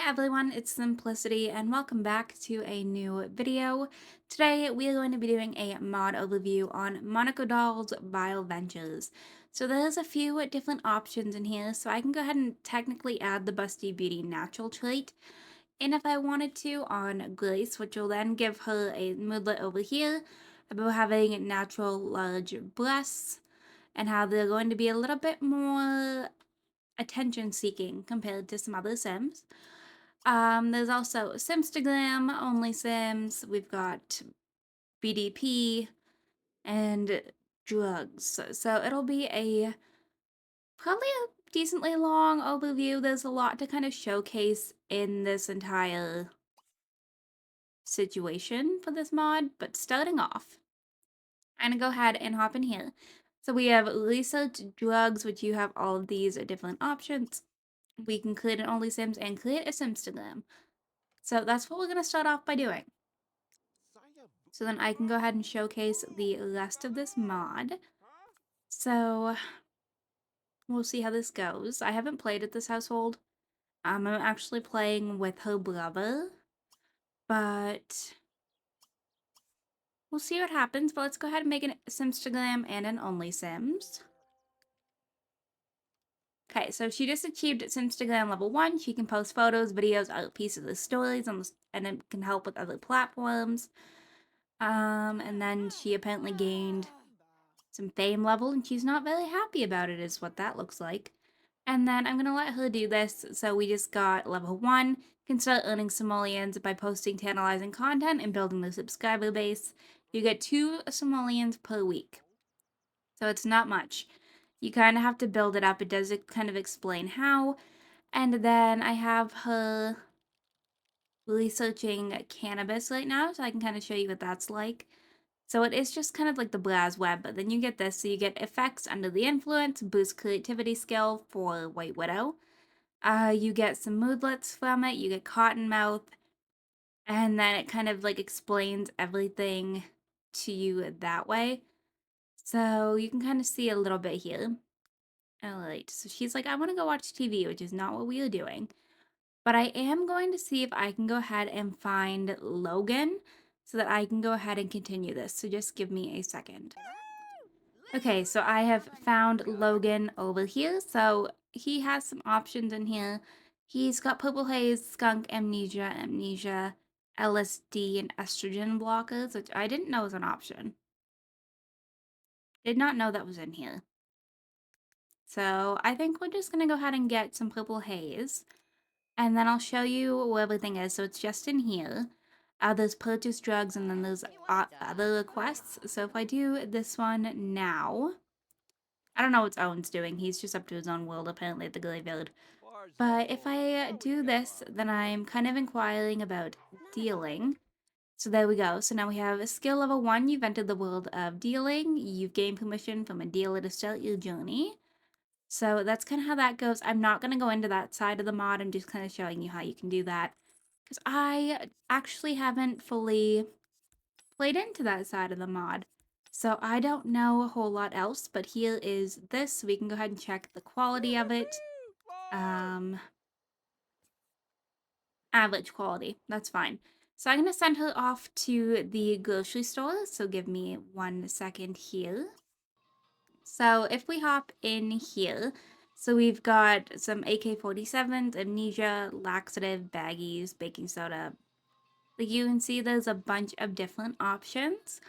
everyone, it's Simplicity and welcome back to a new video. Today we are going to be doing a mod overview on Monaco Doll's Bio Ventures. So there's a few different options in here, so I can go ahead and technically add the Busty Beauty natural trait. And if I wanted to on Grace, which will then give her a moodlet over here about having natural large breasts and how they're going to be a little bit more attention seeking compared to some other Sims. There's also Simstagram, Only Sims, we've got BDP, and drugs. So it'll be probably a decently long overview. There's a lot to kind of showcase in this entire situation for this mod, but starting off, I'm gonna go ahead and hop in here. So we have research drugs, which you have all of these different options. We can create an Only Sims and create a Simstagram. So that's what we're gonna start off by doing. So then I can go ahead and showcase the rest of this mod. So we'll see how this goes. I haven't played at this household. I'm actually playing with her brother, but we'll see what happens. But let's go ahead and make an Simstagram and an Only Sims. Okay, so she just achieved Simstagram level 1. She can post photos, videos, other pieces of stories, and it can help with other platforms. And then she apparently gained some fame level, and she's not very happy about it, is what that looks like. And then I'm gonna let her do this. So we just got level 1. Can start earning simoleons by posting tantalizing content and building the subscriber base. You get 2 simoleons per week. So it's not much. You kind of have to build it up. It does kind of explain how. And then I have her researching cannabis right now, so I can kind of show you what that's like. So it is just kind of like the Blaz web, but then you get this. So you get effects under the influence, boost creativity skill for White Widow. You get some moodlets from it. You get Cottonmouth, and then it kind of like explains everything to you that way. So you can kind of see a little bit here. Alright, so she's like, I want to go watch TV, which is not what we are doing. But I am going to see if I can go ahead and find Logan so that I can go ahead and continue this. So just give me a second. Okay, so I have found Logan over here. So he has some options in here. He's got Purple Haze, Skunk, Amnesia, LSD, and estrogen blockers, which I didn't know was an option. Did not know that was in here. So I think we're just going to go ahead and get some Purple Haze. And then I'll show you where everything is. So it's just in here. There's purchase drugs and then there's other requests. So if I do this one now, I don't know what Owen's doing. He's just up to his own world apparently at the graveyard. But if I do this, then I'm kind of inquiring about dealing. So there we go. So now we have skill level 1. You've entered the world of dealing. You've gained permission from a dealer to start your journey. So that's kind of how that goes. I'm not going to go into that side of the mod. I'm just kind of showing you how you can do that. Because I actually haven't fully played into that side of the mod. So I don't know a whole lot else. But here is this. So we can go ahead and check the quality of it. Average quality. That's fine. So I'm going to send her off to the grocery store. So give me 1 second here. So if we hop in here, so we've got some AK-47s, amnesia, laxative, baggies, baking soda. Like you can see there's a bunch of different options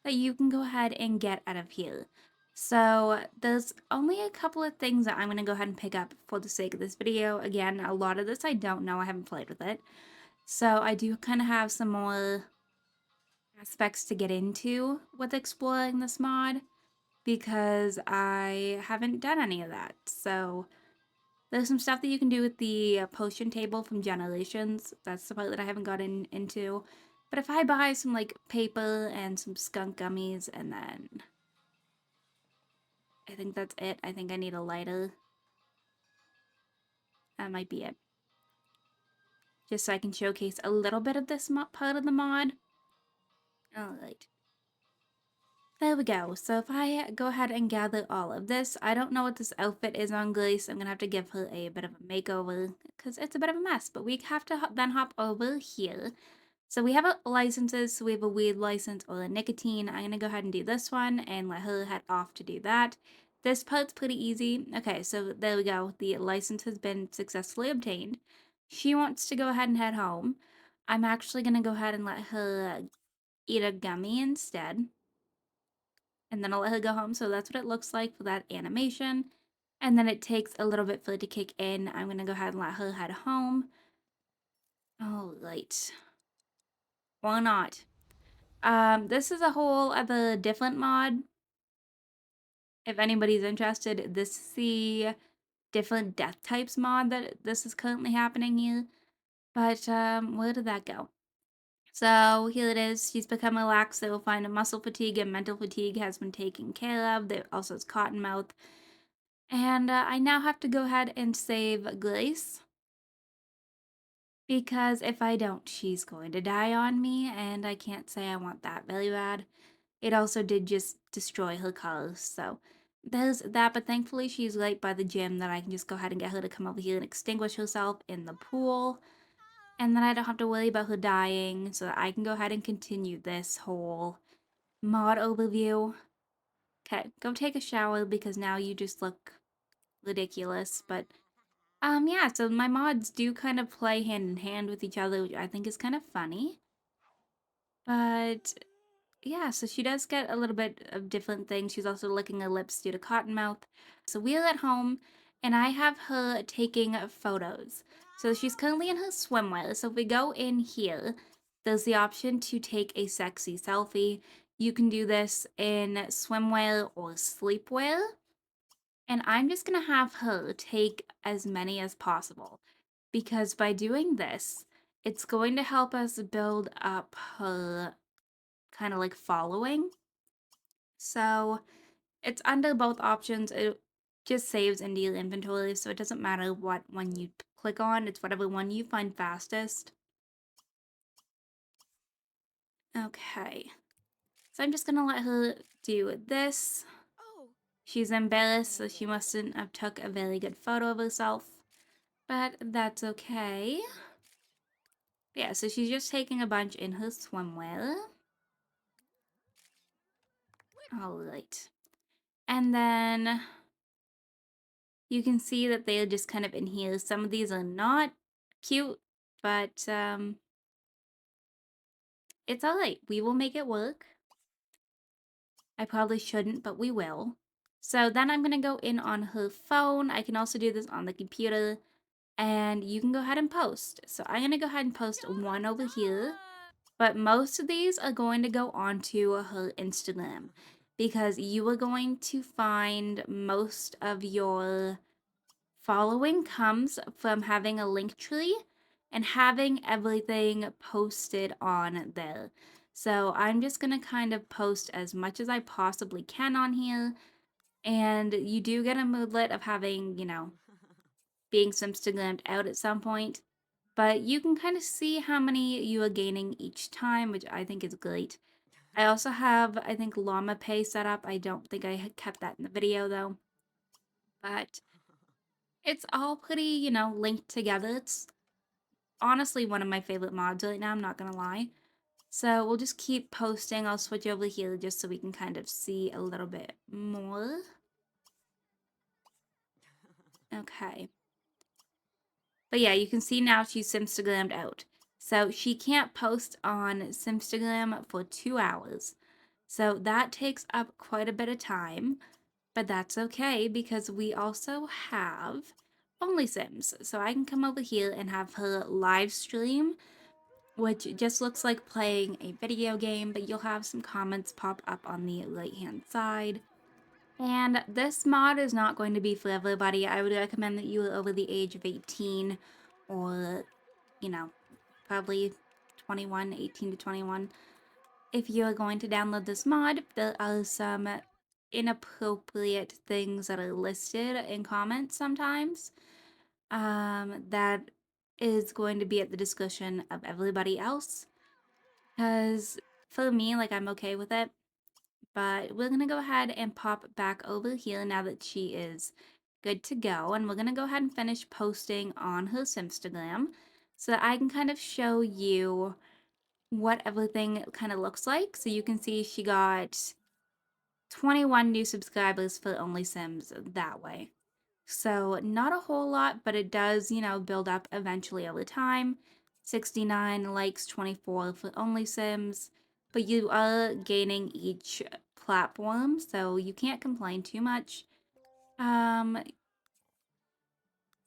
that you can go ahead and get out of here. So there's only a couple of things that I'm going to go ahead and pick up for the sake of this video. Again, a lot of this I don't know. I haven't played with it. So I do kind of have some more aspects to get into with exploring this mod, because I haven't done any of that. So there's some stuff that you can do with the potion table from Generations. That's the part that I haven't gotten into. But if I buy some like paper and some skunk gummies, and then I think that's it. I think I need a lighter. That might be it. Just so I can showcase a little bit of this part of the mod. Alright. There we go. So if I go ahead and gather all of this, I don't know what this outfit is on Grace. I'm gonna have to give her a bit of a makeover because it's a bit of a mess. But we have to then hop over here. So we have licenses. So we have a weed license or a nicotine. I'm gonna go ahead and do this one and let her head off to do that. This part's pretty easy. Okay, so there we go. The license has been successfully obtained. She wants to go ahead and head home. I'm actually gonna go ahead and let her eat a gummy instead, and then I'll let her go home. So that's what it looks like for that animation. And then it takes a little bit for it to kick in. I'm gonna go ahead and let her head home. All right. Why not? This is a whole other different mod. If anybody's interested, this is the different death types mod that this is currently happening here. But where did that go? So here it is. She's become relaxed. They will find a muscle fatigue and mental fatigue has been taken care of. There also is cotton mouth. And I now have to go ahead and save Grace, because if I don't, she's going to die on me, and I can't say I want that very bad. It also did just destroy her cars, so there's that, but thankfully she's right by the gym that I can just go ahead and get her to come over here and extinguish herself in the pool, and then I don't have to worry about her dying, so that I can go ahead and continue this whole mod overview. Okay, go take a shower because now you just look ridiculous, but yeah, so my mods do kind of play hand in hand with each other, which I think is kind of funny. But yeah, so she does get a little bit of different things. She's also licking her lips due to cottonmouth. So we're at home, and I have her taking photos. So she's currently in her swimwear. So if we go in here, there's the option to take a sexy selfie. You can do this in swimwear or sleepwear. And I'm just gonna have her take as many as possible, because by doing this, it's going to help us build up her kind of like following. So it's under both options. It just saves into your inventory, so it doesn't matter what one you click on, it's whatever one you find fastest. Okay, so I'm just gonna let her do this. She's embarrassed, so she mustn't have took a very good photo of herself, but that's okay. Yeah, so she's just taking a bunch in her swimwear. Alright. And then you can see that they're just kind of in here. Some of these are not cute, but it's alright. We will make it work. I probably shouldn't, but we will. So then I'm going to go in on her phone. I can also do this on the computer. And you can go ahead and post. So I'm going to go ahead and post one over here. But most of these are going to go onto her Instagram, because you are going to find most of your following comes from having a link tree and having everything posted on there. So I'm just going to kind of post as much as I possibly can on here. And you do get a moodlet of having, being some Instagrammed out at some point. But you can kind of see how many you are gaining each time, which I think is great. I also have, I think, Llama Pay set up. I don't think I had kept that in the video, though. But it's all pretty, linked together. It's honestly one of my favorite mods right now, I'm not gonna lie. So we'll just keep posting. I'll switch over here just so we can kind of see a little bit more. Okay. But yeah, you can see now she's Simstagrammed out. So she can't post on Simstagram for 2 hours. So that takes up quite a bit of time. But that's okay, because we also have Only Sims. So I can come over here and have her live stream, which just looks like playing a video game, but you'll have some comments pop up on the right hand side. And this mod is not going to be for everybody. I would recommend that you are over the age of 18, or, probably 21, 18 to 21. If you're going to download this mod, there are some inappropriate things that are listed in comments sometimes. That is going to be at the discretion of everybody else. Because for me, like, I'm okay with it. But we're going to go ahead and pop back over here now that she is good to go. And we're going to go ahead and finish posting on her Simstagram so that I can kind of show you what everything kind of looks like. So you can see she got 21 new subscribers for Only Sims that way. So not a whole lot, but it does, build up eventually over time. 69 likes, 24 for Only Sims, but you are gaining each platform, so you can't complain too much.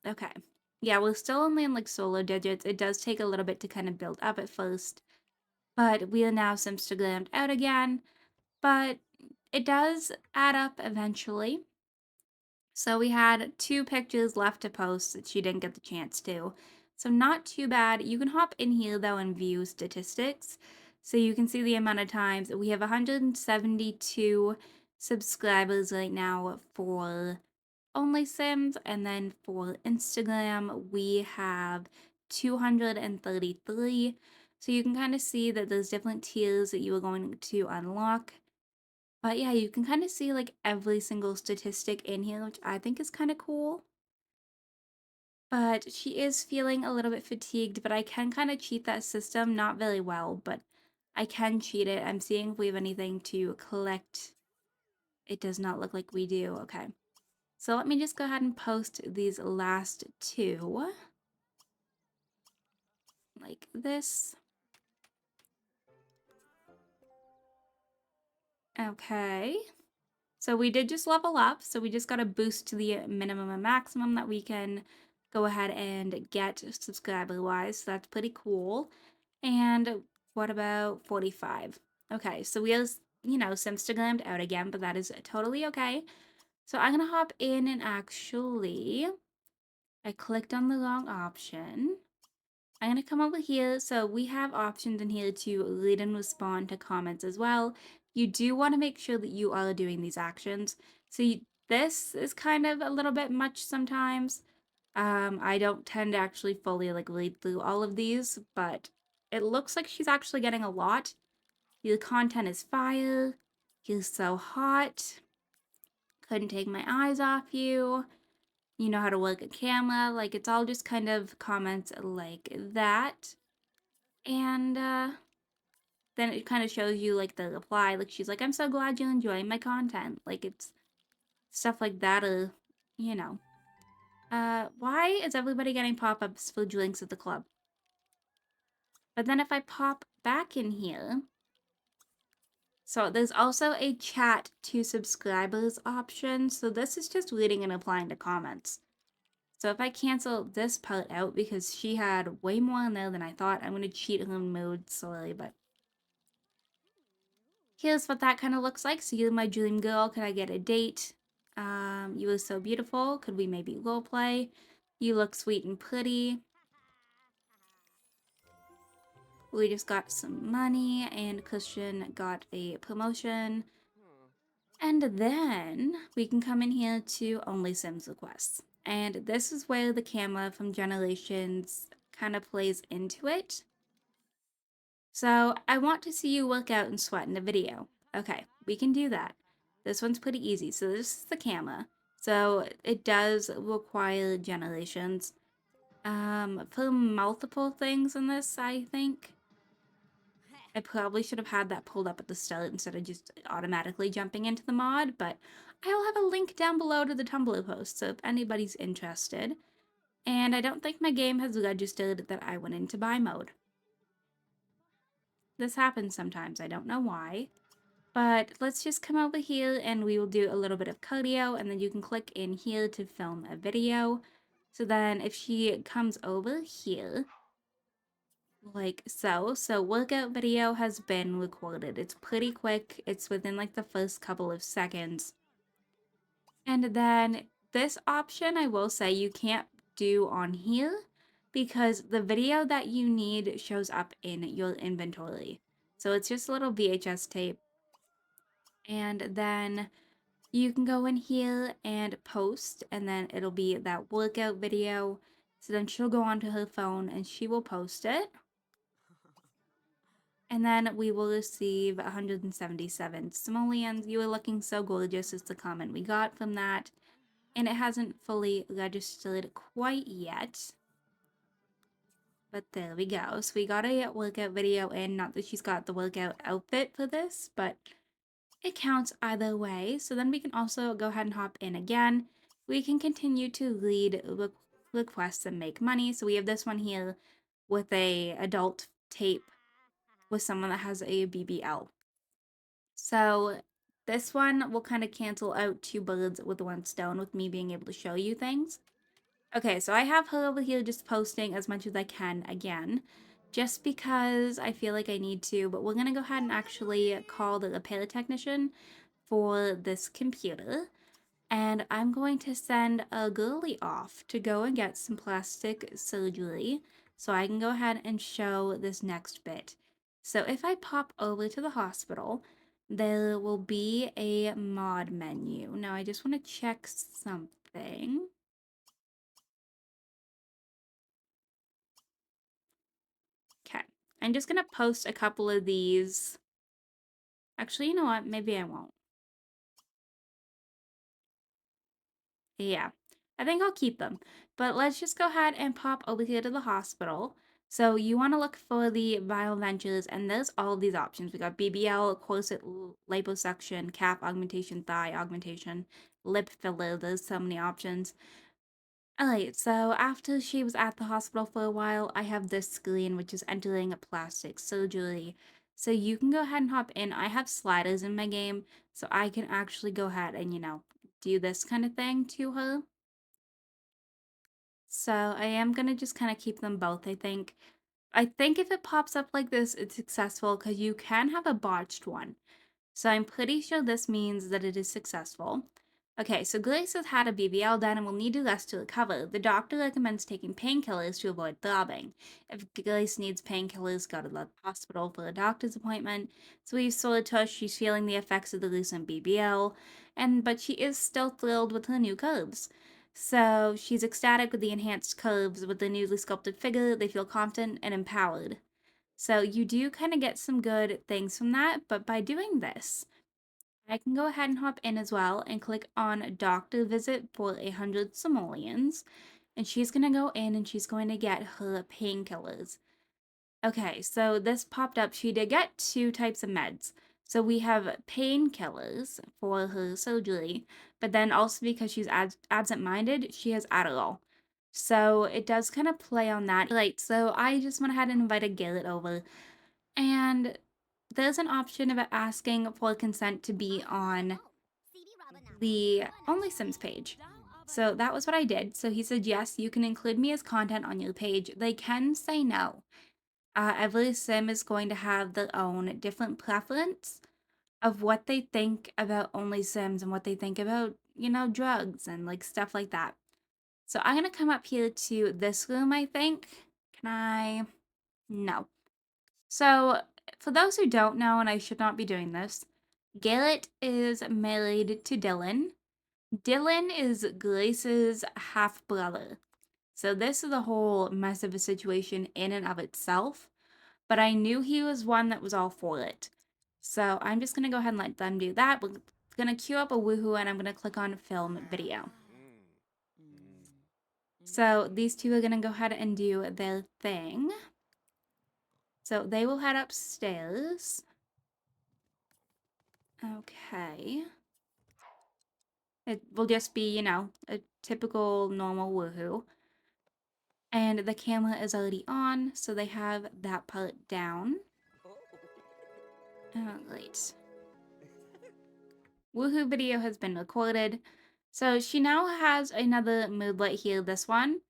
Okay. Yeah, we're still only in like solo digits. It does take a little bit to kind of build up at first, but we are now Simstagrammed out again, but it does add up eventually. So we had 2 pictures left to post that she didn't get the chance to. So not too bad. You can hop in here though and view statistics. So you can see the amount of times. We have 172 subscribers right now for Only Sims, and then for Instagram we have 233. So you can kind of see that there's different tiers that you are going to unlock. But yeah, you can kind of see like every single statistic in here, which I think is kind of cool. But she is feeling a little bit fatigued, but I can kind of cheat that system, not very well, but I can cheat it. I'm seeing if we have anything to collect. It does not look like we do. Okay. So let me just go ahead and post these last 2 like this. Okay. So we did just level up, so we just got to boost to the minimum and maximum that we can go ahead and get subscriber-wise. So that's pretty cool. And what about 45? Okay, so we are, Simstagrammed out again, but that is totally okay. So I'm going to hop in and actually, I clicked on the wrong option. I'm going to come over here. So we have options in here to read and respond to comments as well. You do want to make sure that you are doing these actions. So this is kind of a little bit much sometimes. I don't tend to actually fully like read through all of these, but it looks like she's actually getting a lot. Your content is fire. You're so hot. Couldn't take my eyes off you. You know how to work a camera. Like, it's all just kind of comments like that. And then it kind of shows you like the reply. Like, she's like, I'm so glad you're enjoying my content. Like, it's stuff like that, or, you know. Why is everybody getting pop-ups for drinks at the club? But then if I pop back in here, so there's also a chat to subscribers option. So this is just reading and replying to comments. So if I cancel this part out, because she had way more in there than I thought, I'm going to cheat her mode slowly, but here's what that kind of looks like. So you're my dream girl. Could I get a date? You are so beautiful. Could we maybe role play? You look sweet and pretty. We just got some money, and Christian got a promotion. And then we can come in here to Only Sims requests. And this is where the camera from Generations kind of plays into it. So I want to see you work out and sweat in the video. Okay, we can do that. This one's pretty easy. So this is the camera. So it does require Generations. For multiple things in this, I think. I probably should have had that pulled up at the start instead of just automatically jumping into the mod, but I will have a link down below to the Tumblr post, so if anybody's interested. And I don't think my game has registered that I went into buy mode. This happens sometimes, I don't know why. But let's just come over here and we will do a little bit of cardio, and then you can click in here to film a video. So then if she comes over here, like so. So workout video has been recorded. It's pretty quick. It's within like the first couple of seconds. And then this option, I will say you can't do on here because the video that you need shows up in your inventory. So it's just a little VHS tape. And then you can go in here and post, and then it'll be that workout video. So then she'll go onto her phone and she will post it. And then we will receive 177 simoleons. You are looking so gorgeous is the comment we got from that. And it hasn't fully registered quite yet. But there we go. So we got a workout video in. Not that she's got the workout outfit for this, but it counts either way. So then we can also go ahead and hop in again. We can continue to read requests and make money. So we have this one here with a adult tape with someone that has a BBL. So this one will kind of cancel out two birds with one stone with me being able to show you things. Okay, so I have her over here just posting as much as I can again, just because I feel like I need to, but we're gonna go ahead and actually call the repair technician for this computer, and I'm going to send a girly off to go and get some plastic surgery so I can go ahead and show this next bit. So if I pop over to the hospital, there will be a mod menu. Now I just want to check something. Okay, I'm just gonna post a couple of these. Actually, you know what? Maybe I won't. Yeah, I think I'll keep them. But let's just go ahead and pop over here to the hospital. So you want to look for the viral ventures, and there's all of these options. We got BBL, corset liposuction, cap augmentation, thigh augmentation, lip filler. There's so many options. Alright, so after she was at the hospital for a while, I have this screen which is entering plastic surgery. So you can go ahead and hop in. I have sliders in my game, so I can actually go ahead and, do this kind of thing to her. So I am going to just kind of keep them both, I think. I think if it pops up like this, it's successful because you can have a botched one. So I'm pretty sure this means that it is successful. Okay, so Grace has had a BBL done and will need to rest to recover. The doctor recommends taking painkillers to avoid throbbing. If Grace needs painkillers, go to the hospital for a doctor's appointment. So we've sorted Tush, she's feeling the effects of the loosened BBL, but she is still thrilled with her new curves. So she's ecstatic with the enhanced curves with the newly sculpted figure. They feel confident and empowered. So you do kind of get some good things from that, but by doing this, I can go ahead and hop in as well and click on doctor visit for 100 simoleons, and she's going to go in and she's going to get her painkillers. Okay, so this popped up. She did get two types of meds. So we have painkillers for her surgery, but then also because she's absent-minded, she has Adderall. So it does kind of play on that. Right, so I just went ahead and invited Garrett over, and there's an option of asking for consent to be on the Only Sims page. So that was what I did. So he said, yes, you can include me as content on your page. They can say no. Every sim is going to have their own different preference of what they think about Only Sims and what they think about, drugs and like stuff like that. So I'm going to come up here to this room, I think. Can I? No. So, for those who don't know, and I should not be doing this, Garrett is married to Dylan. Dylan is Grace's half brother. So, this is a whole mess of a situation in and of itself, but I knew he was one that was all for it. So, I'm just going to go ahead and let them do that. We're going to queue up a woohoo and I'm going to click on film video. So, these two are going to go ahead and do their thing. So, they will head upstairs. Okay. It will just be, a typical normal woohoo. And the camera is already on, so they have that part down. Alright. Woohoo video has been recorded. So she now has another moodlet here, this one.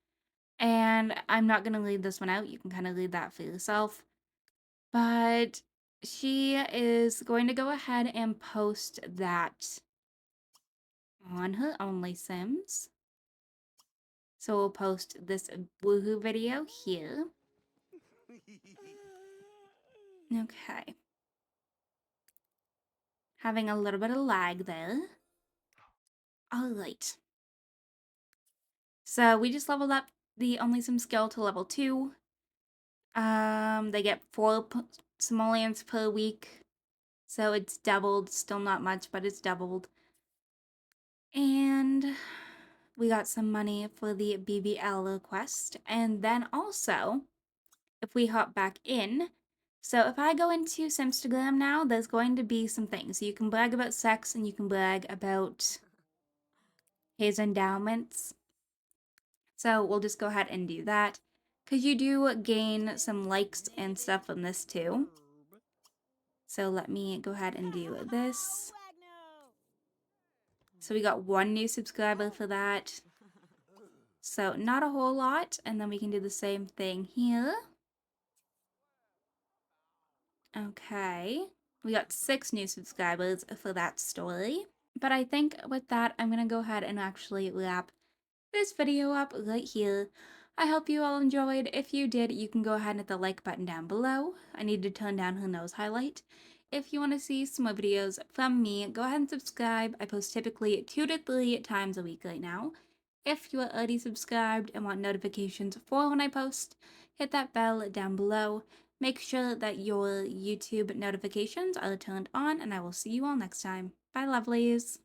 And I'm not going to leave this one out. You can kind of read that for yourself. But she is going to go ahead and post that on her Only Sims. So we'll post this woohoo video here. Okay. Having a little bit of lag there. Alright. So we just leveled up the Only Sim skill to level 2. They get simoleons per week. So it's doubled. Still not much, but it's doubled. And we got some money for the BBL quest. And then also, if we hop back in, so if I go into Simstagram now, there's going to be some things. So you can brag about sex and you can brag about his endowments. So we'll just go ahead and do that. Because you do gain some likes and stuff on this too. So let me go ahead and do this. So we got 1 new subscriber for that. So not a whole lot. And then we can do the same thing here. Okay. We got 6 new subscribers for that story. But I think with that, I'm going to go ahead and actually wrap this video up right here. I hope you all enjoyed. If you did, you can go ahead and hit the like button down below. I need to turn down her nose highlight. If you want to see some more videos from me, go ahead and subscribe. I post typically 2 to 3 times a week right now. If you are already subscribed and want notifications for when I post, hit that bell down below. Make sure that your YouTube notifications are turned on, and I will see you all next time. Bye, lovelies!